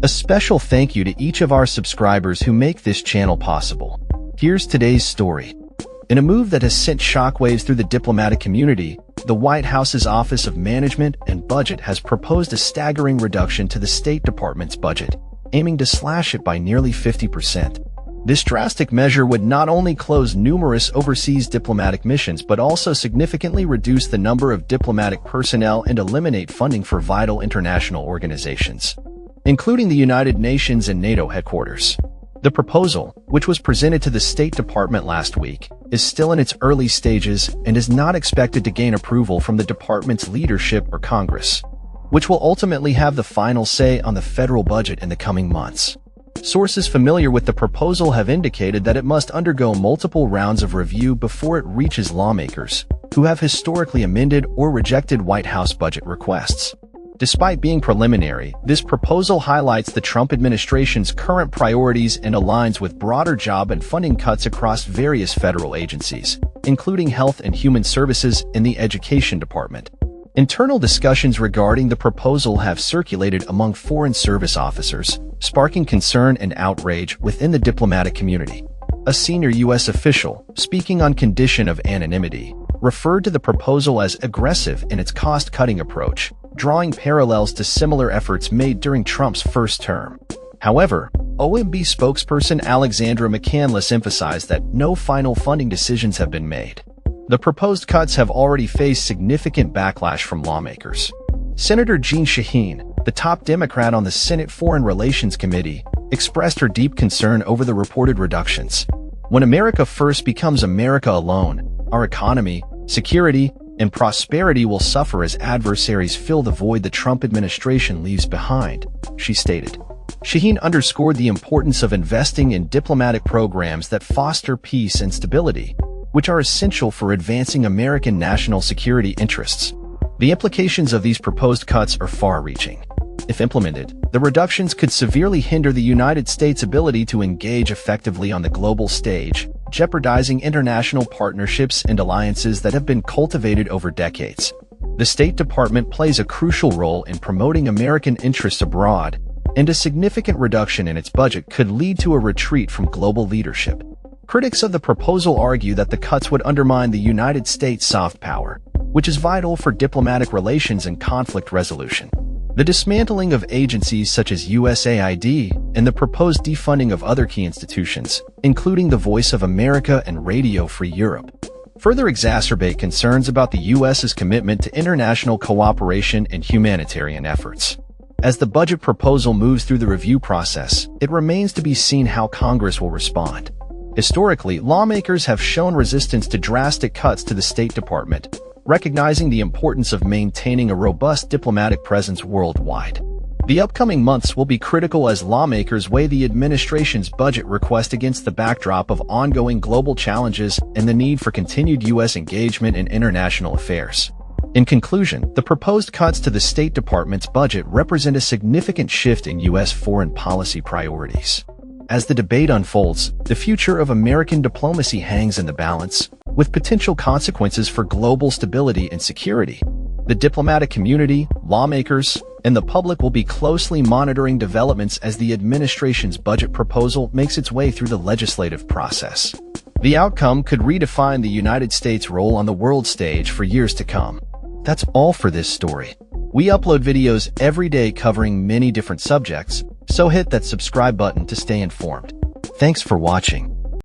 A special thank you to each of our subscribers who make this channel possible. Here's today's story. In a move that has sent shockwaves through the diplomatic community, the White House's Office of Management and Budget has proposed a staggering reduction to the State Department's budget, aiming to slash it by nearly 50%. This drastic measure would not only close numerous overseas diplomatic missions but also significantly reduce the number of diplomatic personnel and eliminate funding for vital international organizations, including the United Nations and NATO headquarters. The proposal, which was presented to the State Department last week, is still in its early stages and is not expected to gain approval from the department's leadership or Congress, which will ultimately have the final say on the federal budget in the coming months. Sources familiar with the proposal have indicated that it must undergo multiple rounds of review before it reaches lawmakers, who have historically amended or rejected White House budget requests. Despite being preliminary, this proposal highlights the Trump administration's current priorities and aligns with broader job and funding cuts across various federal agencies, including Health and Human Services and the Education Department. Internal discussions regarding the proposal have circulated among Foreign Service officers, sparking concern and outrage within the diplomatic community. A senior U.S. official, speaking on condition of anonymity, referred to the proposal as aggressive in its cost-cutting approach, drawing parallels to similar efforts made during Trump's first term. However, OMB spokesperson Alexandra McCandless emphasized that no final funding decisions have been made. The proposed cuts have already faced significant backlash from lawmakers. Senator Jeanne Shaheen, the top Democrat on the Senate Foreign Relations Committee, expressed her deep concern over the reported reductions. When America first becomes America alone, our economy, security, and prosperity will suffer as adversaries fill the void the Trump administration leaves behind, she stated. Shaheen underscored the importance of investing in diplomatic programs that foster peace and stability, which are essential for advancing American national security interests. The implications of these proposed cuts are far-reaching. If implemented, the reductions could severely hinder the United States' ability to engage effectively on the global stage, jeopardizing international partnerships and alliances that have been cultivated over decades. The State Department plays a crucial role in promoting American interests abroad, and a significant reduction in its budget could lead to a retreat from global leadership. Critics of the proposal argue that the cuts would undermine the United States' soft power, which is vital for diplomatic relations and conflict resolution. The dismantling of agencies such as USAID and the proposed defunding of other key institutions, including the Voice of America and Radio Free Europe, further exacerbate concerns about the U.S.'s commitment to international cooperation and humanitarian efforts. As the budget proposal moves through the review process, it remains to be seen how Congress will respond. Historically, lawmakers have shown resistance to drastic cuts to the State Department, recognizing the importance of maintaining a robust diplomatic presence worldwide. The upcoming months will be critical as lawmakers weigh the administration's budget request against the backdrop of ongoing global challenges and the need for continued U.S. engagement in international affairs. In conclusion, the proposed cuts to the State Department's budget represent a significant shift in U.S. foreign policy priorities. As the debate unfolds, the future of American diplomacy hangs in the balance, with potential consequences for global stability and security. The diplomatic community, lawmakers, and the public will be closely monitoring developments as the administration's budget proposal makes its way through the legislative process. The outcome could redefine the United States' role on the world stage for years to come. That's all for this story. We upload videos every day covering many different subjects, so hit that subscribe button to stay informed. Thanks for watching.